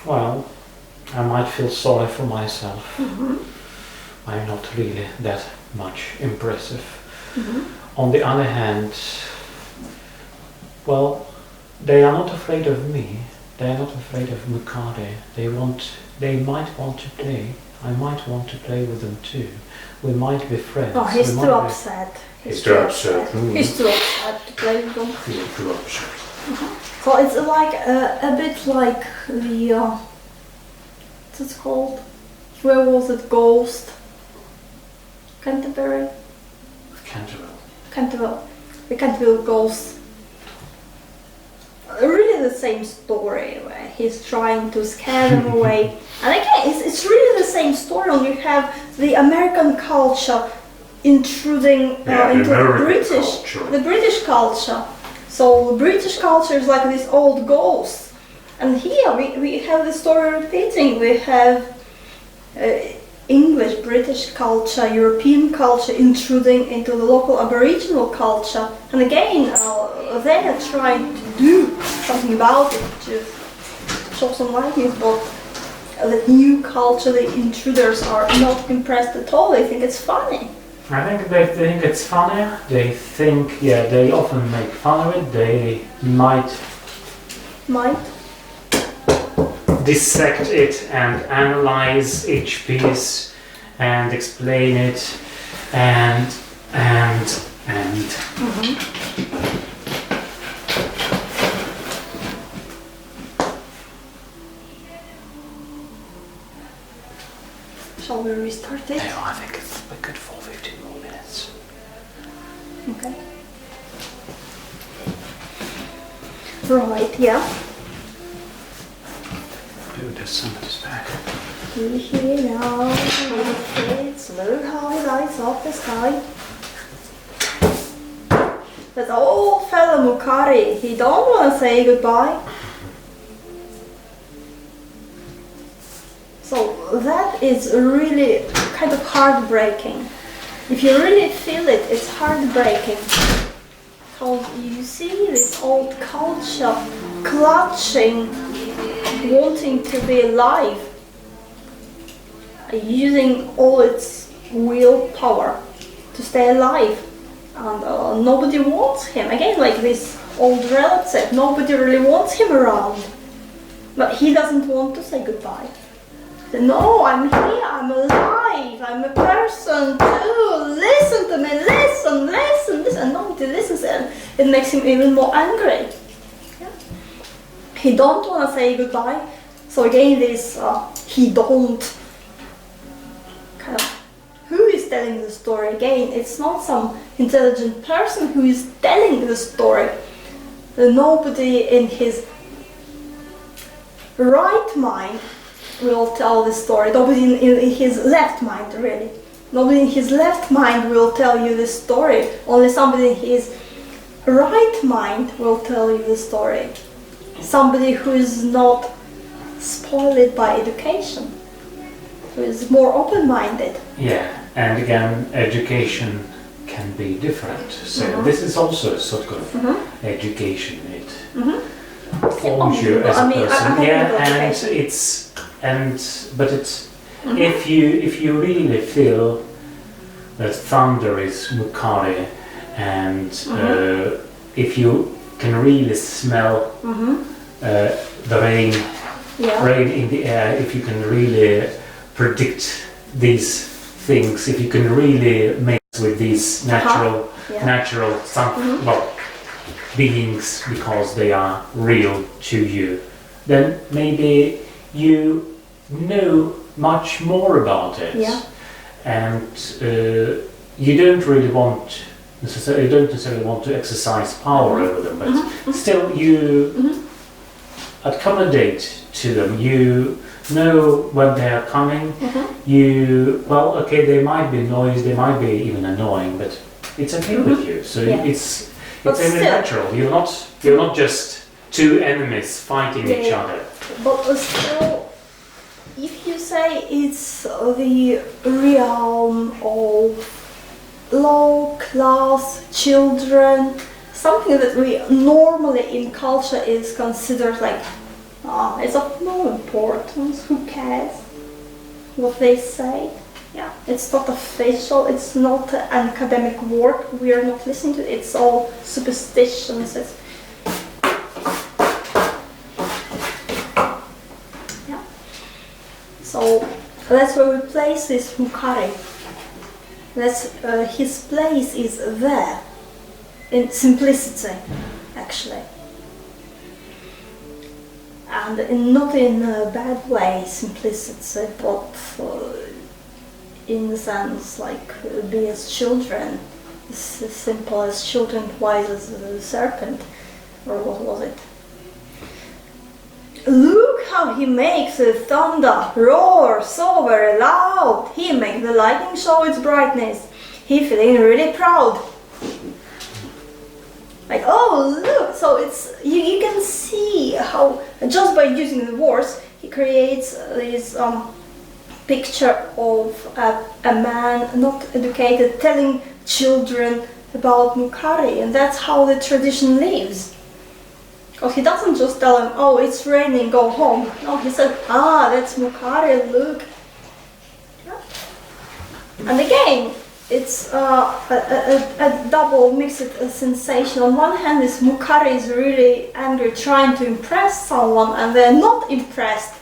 Well, I might feel sorry for myself. I'm not really that much impressive. On the other hand, well, they are not afraid of me. They are not afraid of Mookari. They might want to play. I might want to play with them too. We might be friends. Oh, he's too upset. He's too upset. He's too upset to play with them. He's too upset. So it's like a bit like the what's it called? Where was it? Ghost? Canterbury? Canterville. The Canterville Ghost. Really the same story where he's trying to scare them away. And again, it's really the same story. Only you have the American culture intruding into the British culture. So the British culture is like this old ghost. And here we have the story repeating. We have English, British culture, European culture intruding into the local aboriginal culture. And again, they are trying to do something about it, to show some lightness, but the new culture, the intruders are not impressed at all. They think it's funny. I think they think it's funny. They think, they often make fun of it. They might dissect it and analyze each piece and explain it and Shall we restart it? No, I think it's good for 15 more minutes. Okay. Right, yeah. Dude, there's somebody's back. Here now, kids, look how he lights up the sky. That old fella Mookari, he don't want to say goodbye. So that is really kind of heartbreaking. If you really feel it, it's heartbreaking. Because you see this old culture clutching, wanting to be alive, using all its willpower to stay alive. And nobody wants him. Again, like this old relative, nobody really wants him around. But he doesn't want to say goodbye. No, I'm here, I'm alive, I'm a person too, listen to me, listen. And nobody listens, and it makes him even more angry. Yeah. He don't want to say goodbye. So again, this he don't kind of, who is telling the story? Again, it's not some intelligent person who is telling the story. Nobody in his right mind will tell the story. Nobody in his left mind, really. Nobody in his left mind will tell you the story. Only somebody in his right mind will tell you the story. Somebody who is not spoiled by education, who is more open-minded. Yeah, and again, education can be different. So this is also a sort of education. It forms you as a person. If you really feel that thunder is Mookari, and if you can really smell the rain in the air, if you can really predict these things, if you can really mix with these natural beings because they are real to you, then maybe you know much more about it, and you don't necessarily want to exercise power over them, but still you accommodate to them. You know when they are coming. They might be noisy, they might be even annoying, but it's okay with you. So it's only natural. You're not just two enemies fighting each other. But still, if you say it's the realm of low-class children, something that we normally in culture is considered like, it's of no importance, who cares what they say? Yeah, it's not official, it's not an academic work, we are not listening to it, it's all superstitions. So that's where we place this Mookari. His place is there, in simplicity, actually. And not in a bad way, simplicity, but in the sense like be as children, as simple as children, wise as a serpent, or what was it? Look how he makes the thunder roar so very loud. He makes the lightning show its brightness. He feeling really proud. Like, oh look, so it's you can see how just by using the words he creates this picture of a man not educated telling children about Mookari, and that's how the tradition lives. Because he doesn't just tell them, oh, it's raining, go home. No, he said, that's Mookari, look. Yeah. And again, it's a double mixed sensation. On one hand, this Mookari is really angry, trying to impress someone, and they're not impressed.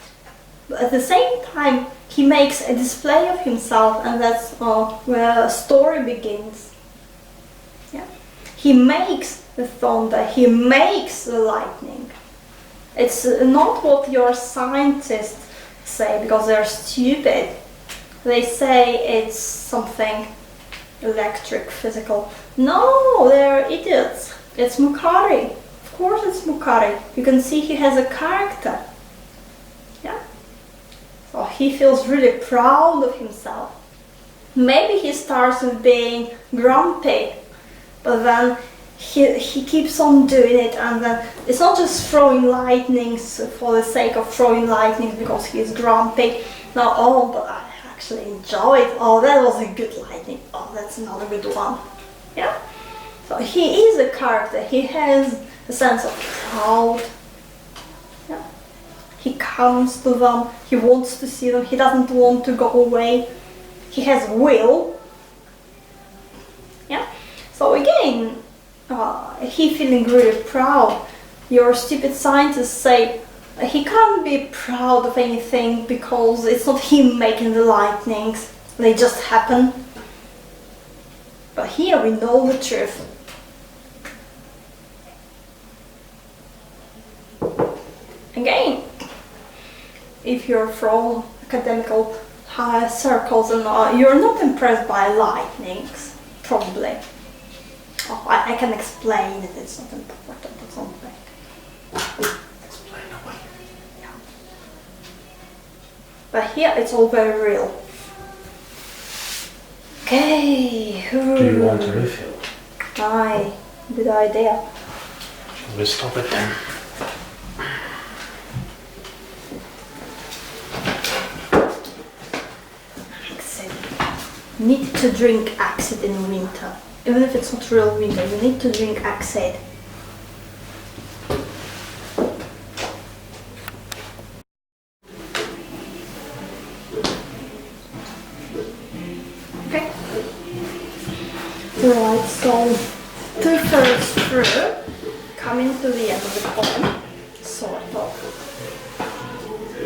But at the same time, he makes a display of himself, and that's where the story begins. Yeah. He makes the thunder, he makes the lightning. It's not what your scientists say because they're stupid. They say it's something electric, physical. No, they're idiots. It's Mookari. Of course it's Mookari. You can see he has a character. Yeah. So he feels really proud of himself. Maybe he starts with being grumpy, but then he keeps on doing it, and then it's not just throwing lightnings for the sake of throwing lightnings because he's grumpy. No, but I actually enjoy it. Oh, that was a good lightning. Oh, that's another good one. Yeah. So he is a character. He has a sense of pride. Yeah. He comes to them. He wants to see them. He doesn't want to go away. He has will. Yeah. So again, he feeling really proud. Your stupid scientists say he can't be proud of anything because it's not him making the lightnings, they just happen. But here we know the truth. Again, if you're from academical higher circles and you're not impressed by lightnings, probably. Oh, I can explain it, it's not important or something. Explain away. Yeah. But here it's all very real. Okay. Do you want a refill? Aye, good idea. Shall we stop it then? Acid. You need to drink acid in winter. Even if it's not real winter, you need to drink acid. Okay. Right, so 2/3 through, coming to the end of the poem, sort of.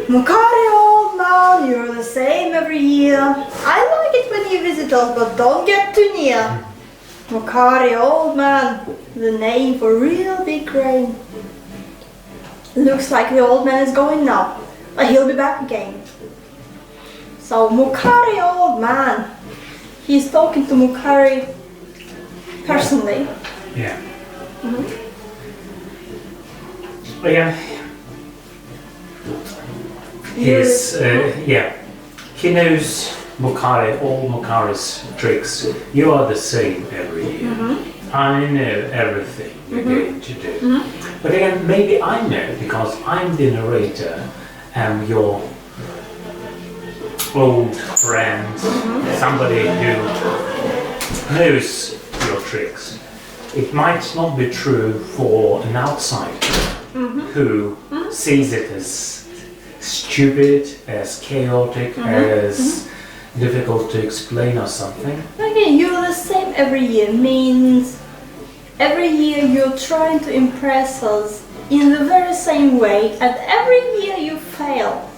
Mookari, old man, you're the same every year. I like it when you visit us, but don't get too near. Mookari, old man, the name for real big rain. Looks like the old man is going now, but he'll be back again. So Mookari, old man, he's talking to Mookari personally. Yeah. Yeah. He's, he knows Mookari, all Mookari's tricks. You are the same every year. I know everything you're going to do. But again, maybe I know because I'm the narrator and your old friend, somebody who knows your tricks. It might not be true for an outsider who sees it as stupid, as chaotic, as difficult to explain or something. Again, you're the same every year means every year you're trying to impress us in the very same way, and every year you fail.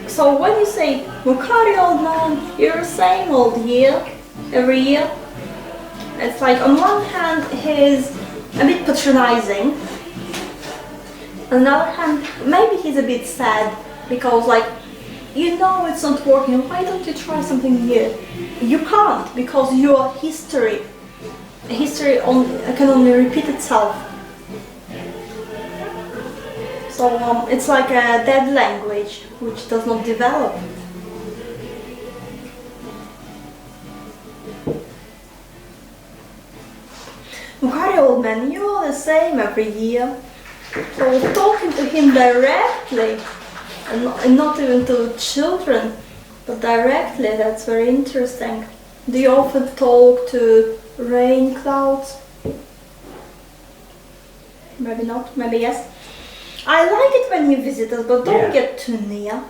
So when you say, Mookari, old man, you're the same old year, every year, it's like on one hand he's a bit patronizing, on the other hand maybe he's a bit sad because like, you know it's not working, why don't you try something new? You can't because your history can only repeat itself. So it's like a dead language which does not develop. Mookari, old man, you're the same every year. So talking to him directly, and not even to children, but directly, that's very interesting. Do you often talk to rain clouds? Maybe not, maybe yes. I like it when you visit us, but don't get too near.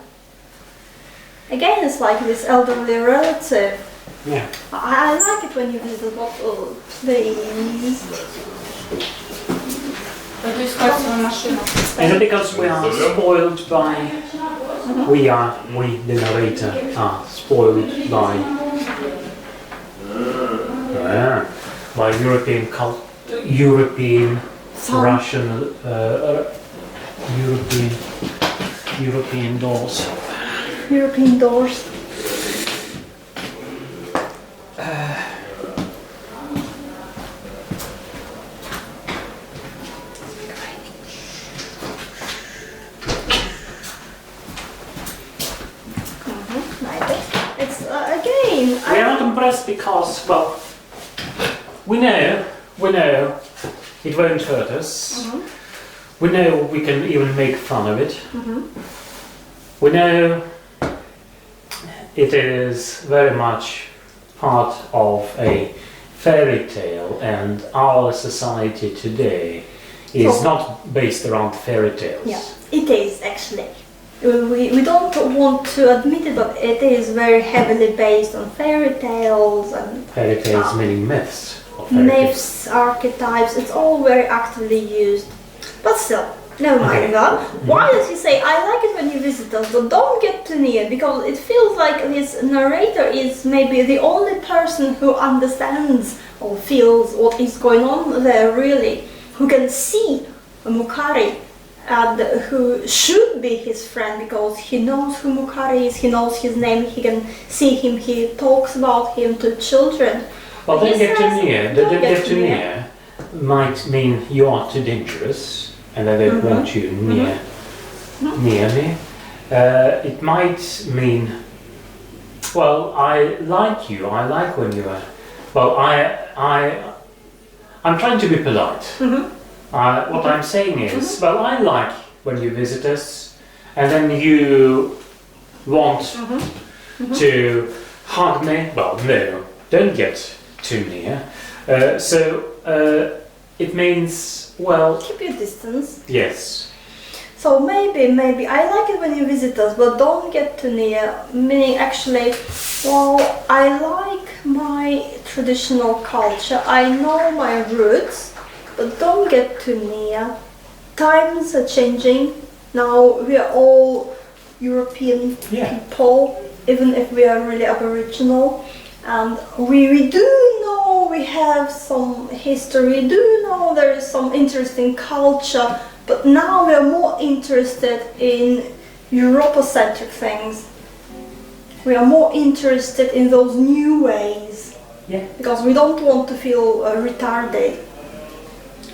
Again, it's like this elderly relative. Yeah. I like it when you visit us, but please. And because we are spoiled by, we the narrator are spoiled by European Russian, European doors. European doors. We are not impressed because, well, we know it won't hurt us. We know we can even make fun of it. We know it is very much part of a fairy tale, and our society today is not based around fairy tales. Yeah, it is actually. We don't want to admit it, but it is very heavily based on fairy tales and fairy tales meaning myths. Myths, archetypes. It's all very actively used. But still, never mind that. Why does he say, I like it when you visit us, but don't get too near? Because it feels like this narrator is maybe the only person who understands or feels what is going on there really, who can see Mookari and who should be his friend because he knows who Mookari is, he knows his name, he can see him, he talks about him to children. Well, don't get too near. Don't get too near might mean you are too dangerous and I don't want you near me. It might mean, well, I like you. I like when you are. Well, I'm trying to be polite. What I'm saying is, well, I like when you visit us, and then you want to hug me. Well, no, don't get too near. So it means, well, keep your distance. Yes. So maybe I like it when you visit us, but don't get too near. Meaning, actually, well, I like my traditional culture. I know my roots, but don't get too near. Times are changing. Now we are all European people, even if we are really aboriginal. And we do know we have some history, do know there is some interesting culture, but now we are more interested in Europocentric things. We are more interested in those new ways, because we don't want to feel retarded.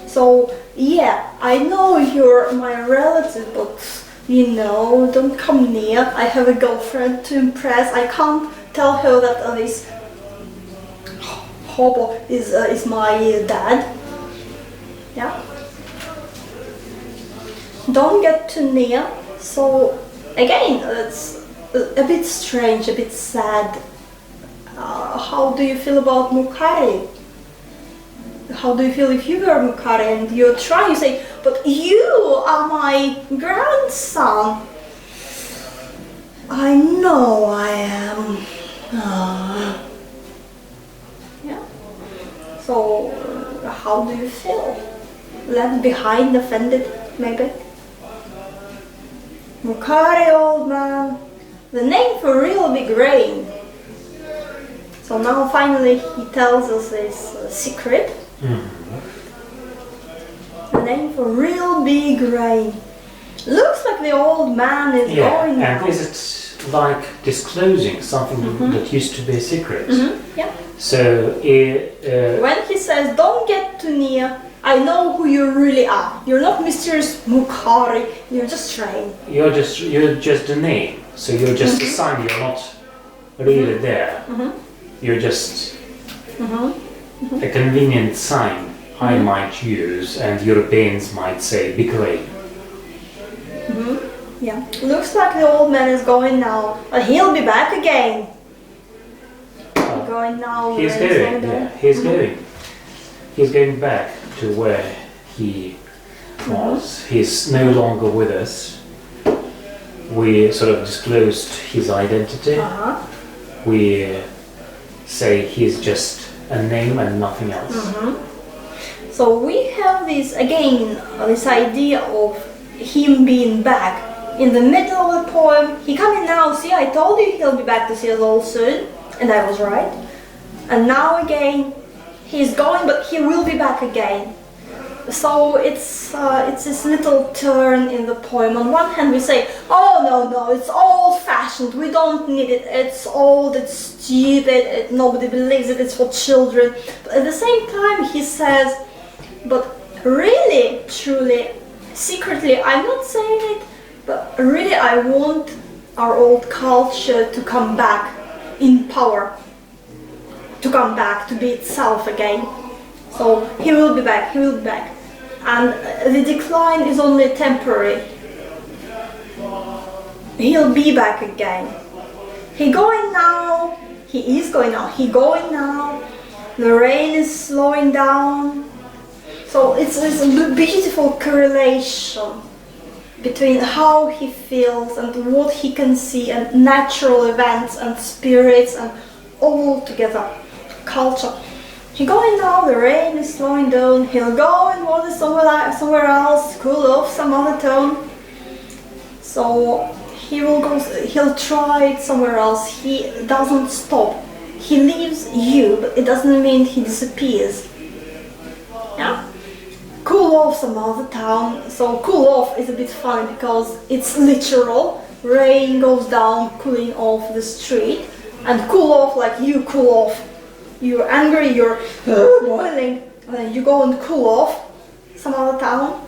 So yeah, I know you're my relative, but you know, don't come near. I have a girlfriend to impress. I can't tell her that this hobo is my dad. Yeah. Don't get too near. So again, it's a bit strange, a bit sad. How do you feel about Mookari? How do you feel if you were Mookari and you're trying to say, but you are my grandson? I know I am. Yeah. So how do you feel? Left behind, offended, maybe? Mookari, old man. The name for real big rain. So now finally he tells us his secret. The name for real big rain. Looks like the old man is going now. And is it like disclosing something that used to be a secret? Yeah. So when he says, don't get too near, I know who you really are. You're not mysterious Mookari, you're just Rain. You're just a name. So you're just a sign, you're not really there. You're just a convenient sign I might use, and Europeans might say big rain. Yeah. Looks like the old man is going now, but he'll be back again. Going now. He's going, yeah, he's going. He's going back to where he was. He's no longer with us. We sort of disclosed his identity. We say he's just a name and nothing else. So we have this, again, this idea of him being back. In the middle of the poem, he coming now, see, I told you he'll be back to see us all soon, and I was right. And now again, he's going, but he will be back again. So it's this little turn in the poem. On one hand we say, oh no, it's old-fashioned, we don't need it, it's old, it's stupid, nobody believes it, it's for children. But at the same time he says, but really, truly, secretly, I'm not saying it, but really I want our old culture to come back in power, to come back, to be itself again. So he will be back, he will be back. And the decline is only temporary. He'll be back again. He going now, he is going now, he going now. The rain is slowing down. So it's a beautiful correlation between how he feels and what he can see, and natural events and spirits and all together, culture. He going now, the rain is slowing down, he'll go and water somewhere else, cool off some other tone. So he will go, he'll try it somewhere else. He doesn't stop. He leaves you, but it doesn't mean he disappears. Yeah? Cool off some other town. So cool off is a bit funny because it's literal. Rain goes down, cooling off the street, and cool off like you cool off. You're angry, you're boiling, and then you go and cool off some other town.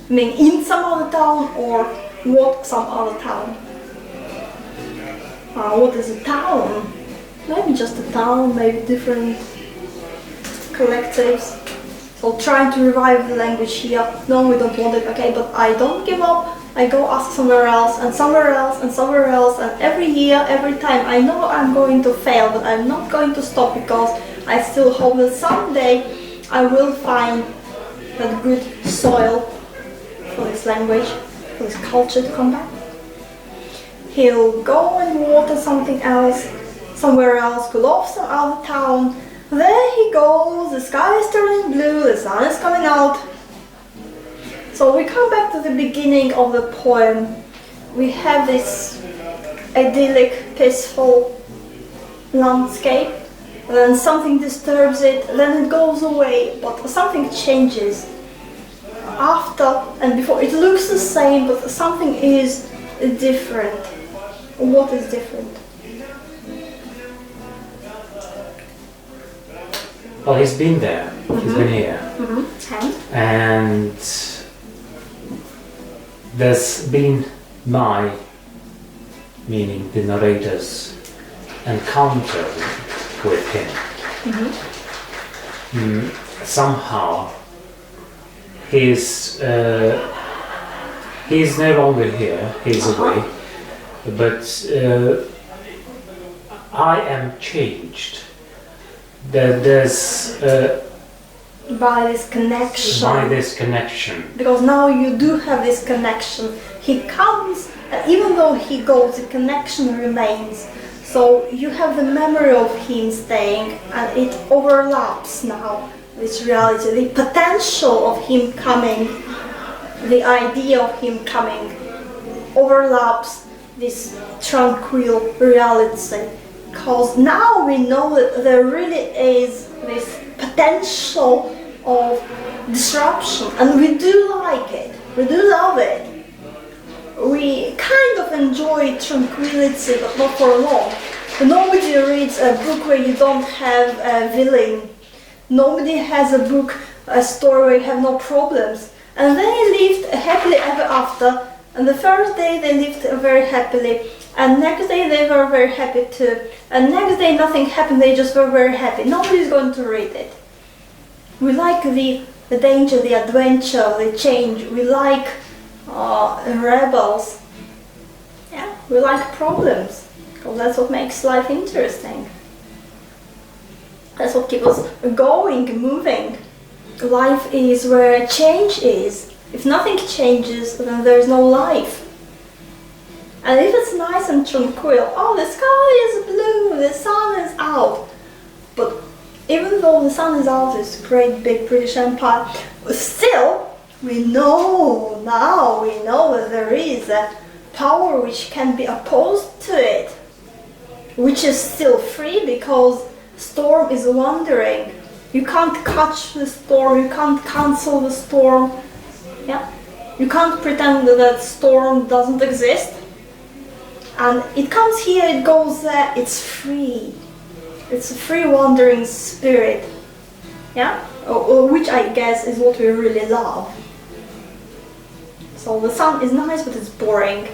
I mean, in some other town or walk some other town. What is a town? Maybe just a town, maybe different collectives. So trying to revive the language here. No, we don't want it. Okay, but I don't give up. I go ask somewhere else and somewhere else and somewhere else, and every year, every time I know I'm going to fail, but I'm not going to stop because I still hope that someday I will find that good soil for this language, for this culture to come back. He'll go and water something else, somewhere else, cool off some other town. There he goes, the sky is turning blue, the sun is coming out. So we come back to the beginning of the poem. We have this idyllic, peaceful landscape, then something disturbs it, then it goes away, but something changes. After and before, it looks the same, but something is different. What is different? Well, he's been there, he's been here. And there's been my, meaning the narrator's, encounter with him. Somehow he's no longer here, he's away, but I am changed. There's by this connection. By this connection. Because now you do have this connection. He comes, and even though he goes, the connection remains. So you have the memory of him staying, and it overlaps now, this reality. The potential of him coming, the idea of him coming, overlaps this tranquil reality. Because now we know that there really is this potential of disruption, and we do like it, we do love it. We kind of enjoy tranquility, but not for long. Nobody reads a book where you don't have a villain. Nobody has a book, a story where you have no problems. And they lived happily ever after, and the first day they lived very happily, and next day they were very happy too, and next day nothing happened, they just were very happy. Nobody's going to read it. We like the danger, the adventure, the change. We like rebels. Yeah, we like problems, because that's what makes life interesting. That's what keeps us going, moving. Life is where change is. If nothing changes, then there is no life. And if it's nice and tranquil, oh, the sky is blue, the sun is out. But even though the sun is out, this great big British Empire, still we know now, we know that there is a power which can be opposed to it, which is still free because storm is wandering. You can't catch the storm, you can't cancel the storm. Yeah? You can't pretend that storm doesn't exist. And it comes here, it goes there, it's free. It's a free wandering spirit. Yeah? Which I guess is what we really love. So the sun is nice, but it's boring.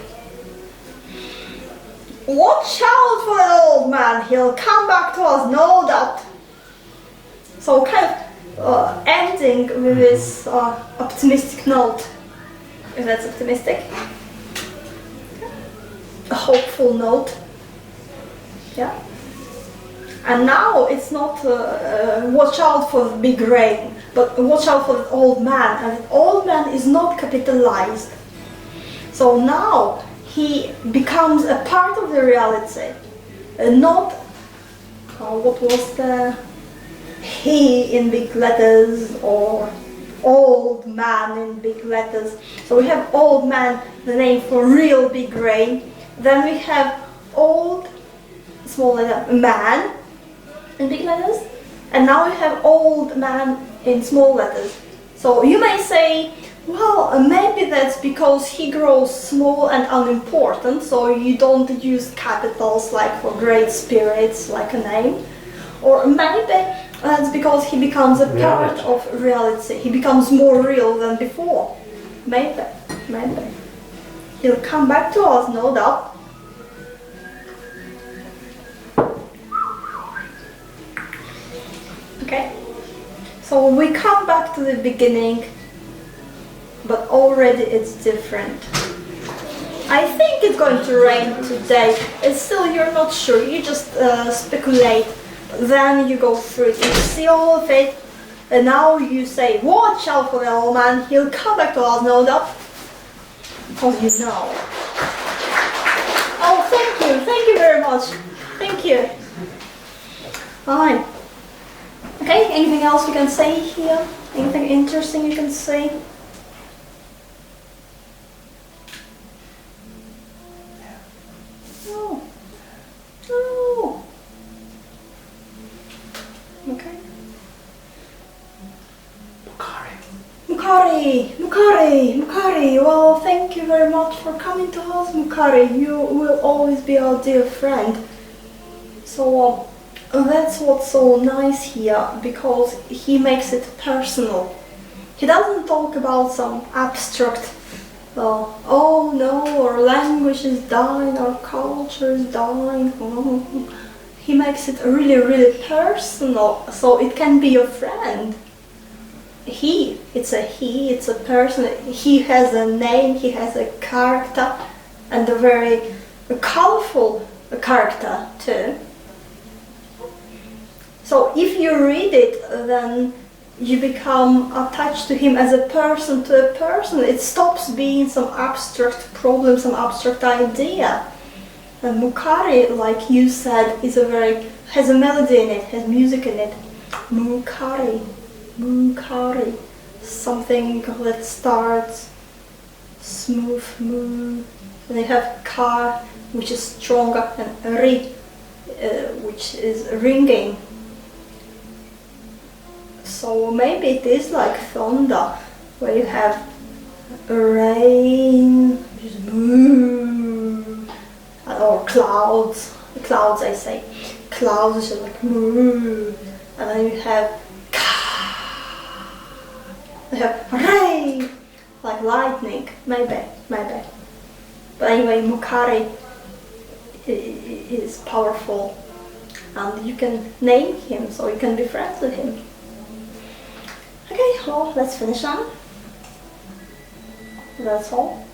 Watch out for the old man, he'll come back to us, no doubt. So kind of ending with this optimistic note, if that's optimistic. A hopeful note. Yeah. And now it's not watch out for the big rain, but watch out for the old man. And the old man is not capitalized. So now he becomes a part of the reality, not what was the he in big letters or old man in big letters. So we have old man, the name for real big rain. Then we have old, small letter, man in big letters. And now we have old man in small letters. So you may say, well, maybe that's because he grows small and unimportant, so you don't use capitals like for great spirits, like a name. Or maybe that's because he becomes a part of reality. He becomes more real than before. Maybe. He'll come back to us, no doubt. Okay? So we come back to the beginning, but already it's different. I think it's going to rain today. It's still, you're not sure, you just speculate. Then you go through it, you see all of it, and now you say, watch out for the old man, he'll come back to us, no doubt. Because you know. Oh, thank you very much. Thank you. Fine. Okay, anything else you can say here? Anything interesting you can say? No. No. Okay. Mookari. Well, thank you very much for coming to us, Mookari. You will always be our dear friend. So that's what's so nice here, because he makes it personal. He doesn't talk about some abstract, oh no, our language is dying, our culture is dying. He makes it really, really personal, so it can be your friend. It's a person, he has a name, he has a character, and a very colorful character too. So if you read it, then you become attached to him as a person to a person. It stops being some abstract problem, some abstract idea. And Mookari, like you said, has a melody in it, has music in it. Mookari. Something that starts smooth, moo. And they have kar, which is stronger, and ri, which is ringing. So maybe it is like thunder, where you have rain, which is moo, or clouds. Clouds, I say. Clouds is just like moo, and then you have rain, like lightning, maybe. But anyway, Mookari is powerful, and you can name him, so you can be friends with him. Okay, well, let's finish on. That's all.